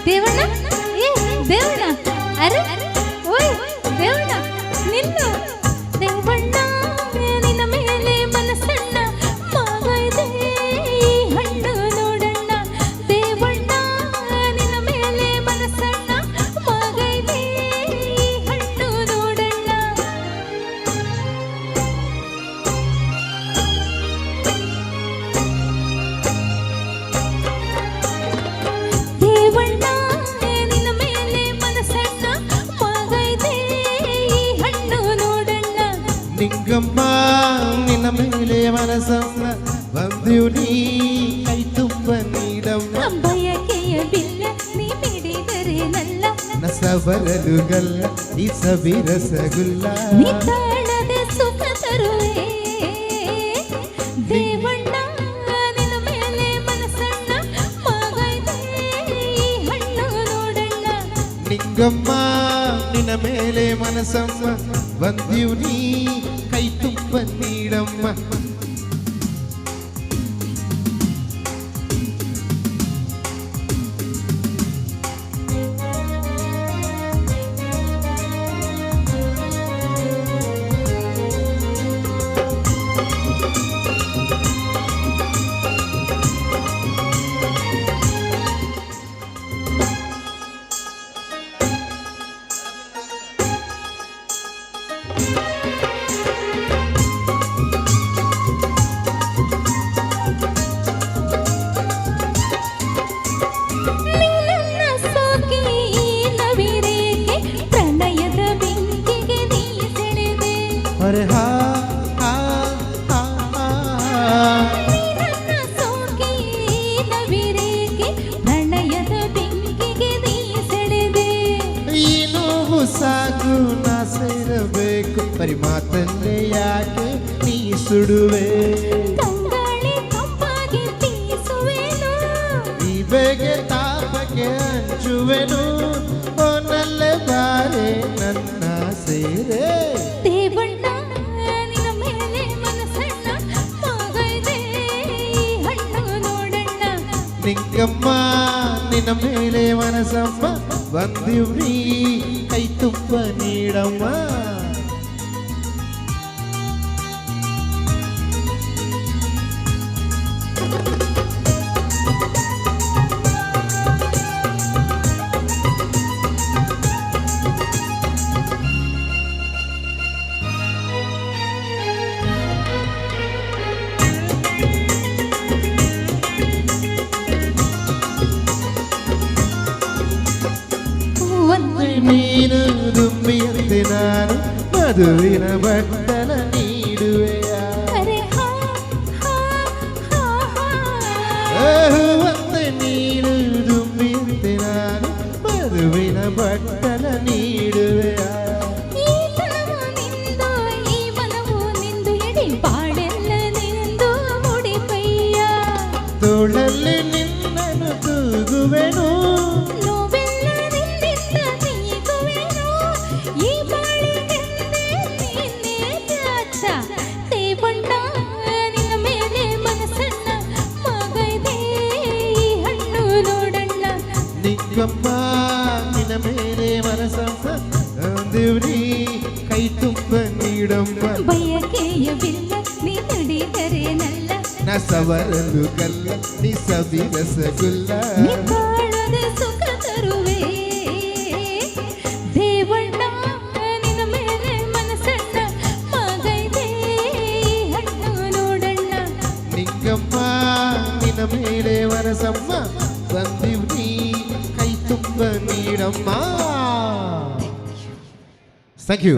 ದೇವಣ್ಣ ಏ ದೇವಣ್ಣ ಅರೆ ಓಯ್ ದೇವಣ್ಣ ನಿಲ್ಲು ದೇವಣ್ಣ ನಿನ್ನ ಮೇಲೆ ಮನಸ್ಸಣ್ಣ ಮಾಗೈದೆ ಈ ಹಣ್ಣು ನೋಡಣ್ಣ ದೇವಣ್ಣ ನಿನ್ನ ಮೇಲೆ ಮನಸ್ಸಣ್ಣ ಮಾಗೈದೆ ಈ ಹಣ್ಣು ನೋಡಣ್ಣ ದೇವಣ್ಣ ನಿನ್ನ ಮೇಲೆ ಮನಸ್ಸಣ್ಣ ಮಾಗೈದೆ ಈ ಹಣ್ಣು ನೋಡಣ್ಣ ನಿಂಗಮ್ಮ ನಿನ್ನ ಮೇಲೆ ಮನಸ್ಸನ್ನ ಬಂದೆವು ನೀ ಕೈ ತುಂಬ ನೀಡಮ್ಮ ಬಯಕೆಯ ಬಿಲ್ಲ ನೀ ಮಿಡಿದರೆ ನಲ್ಲ ನಸಬರಲು ಗಲ್ಲ ಈ ಸವಿರಸಗುಲ್ಲ ನೀ ತಾಳದೆ ಸುಖ ತರುವೆ ದೇವಣ್ಣ ನಿನ್ನ ಮೇಲೆ ಮನಸ್ಸಣ್ಣ ಮಾಗೈದೆ ಈ ಹಣ್ಣು ನೋಡಣ್ಣ ನಿಂಗಮ್ಮ ನಿನ್ನ ಮೇಲೆ ಮನಸ್ಸಮ್ಮ ಬಂದೆವು ನೀ ಕೈ ತುಂಬ ನೀಡಮ್ಮ ನೀನನ್ನ ಸೋಕಿ ಈ ನವಿರೇಕೆ ಪ್ರಣಯದ ಬೆಂಕಿಗೆ ನೀ ಸೆಳೆದೆ ಅರೆ ಹಾ ಹಾ ಹಾ ಹಾ. ನೀನನ್ನ ಸೋಕಿ ಈ ನವಿರೇಕೆ ಪ್ರಣಯದ ಬೆಂಕಿಗೆ ನೀ ಸೆಳೆದೆ ಈ ನೋವು ಸಾಕು ನಾ ಸೇರಬೇಕು ಬರಿ ಮಾತನ್ನೇ ಯಾಕೆ ನೀ ಸುಡುವೆ ತಂಗಾಳಿ ತಂಪಾಗಿ ತೀಸುವೆನು ಈ ಬೇಗೆ ತಾಪಕ್ಕೆ ಹಂಚುವೆನು ಓನಲ್ಲೇ ಬಾರೆ ನನ್ನ ಸೇರೆ ದೇವಣ್ಣ ನಿನ್ನ ಮೇಲೆ ಮನಸ್ಸಣ್ಣ ಮಾಗೈದೆ ಈ ಹಣ್ಣು ನೋಡಣ್ಣ ನಿಂಗಮ್ಮ ನಿನ್ನ ಮೇಲೆ ಮನಸ್ಸಮ್ಮ ಬಂದಿವ್ ನೀ ಕೈ ತುಂಬ ನೀಡಮ್ಮ ಒಂದು ನೀನು ದುಂಬಿಯಂತೆ ನಾನು ಮಧುವಿನ ಬಟ್ಟಲ ನೀಡುವೆಯ ಅರೆ ಹಾ ಹಾ ಹಾ ಹಾ ಒಂದೆ ನೀನು ದುಂಬಿಯಂತೆ ನಾನು ಮಧುವಿನ ಬಟ್ಟಲ ನೀಡುವೆಯ ಈ ತನವು ನಿಂದು ಈ ಮನವು ನಿಂದು ಎಡೆ ಬಾಳೆಲ್ಲ ನಿಂದು ಮುಡಿಪಯ್ಯ ತೋಳಲ್ಲಿ ನಿನ್ನನ್ನು ತೂಗುವೆನು ನೋವೆಲ್ಲ ನಿನ್ನಿಂದ ನೀಗುವೆನು ಈ ಬಾಳಿಗೆಂದೇ ನೀನೇ ತ್ಯಾಚ ದೇವಣ್ಣ ನಿನ್ನ ಮೇಲೆ ಮನಸ್ಸಣ್ಣ ಮಾಗೈದೆ ಈ ಹಣ್ಣು ನೋಡಣ್ಣ ನಿಂಗಮ್ಮ ನಿನ್ನ ಮೇಲೆ ಮನಸ್ಸಮ್ಮ ದೇವ್ರಿ ಕೈ ತುಂಬ ನೀಡಮ್ಮ ಬಯಕೆಯ ಬಿಲ್ಲ ನೀ ನುಡಿದರೆ ನಲ್ಲ ನಸವರಲು ಕಲ್ಲ ನಿ ಸವಿರಸಗುಲ್ಲ ನೀ ತಾಳದೆ ಸುಖ ತರುವೆ ದೇವಣ್ಣ ನಿನ್ನ ಮೇಲೆ ಮನಸ್ಸಣ್ಣ ಮಾಗೈದೆ ಈ ಹಣ್ಣು ನೋಡಣ್ಣ ನಿಂಗಮ್ಮ ನಿನ್ನ ಮೇಲೆ ಮನಸ್ಸಮ್ಮ ಬಂದಿವ್ ನೀ ಕೈ ತುಂಬ ನೀಡಮ್ಮ ಥ್ಯಾಂಕ್ ಯು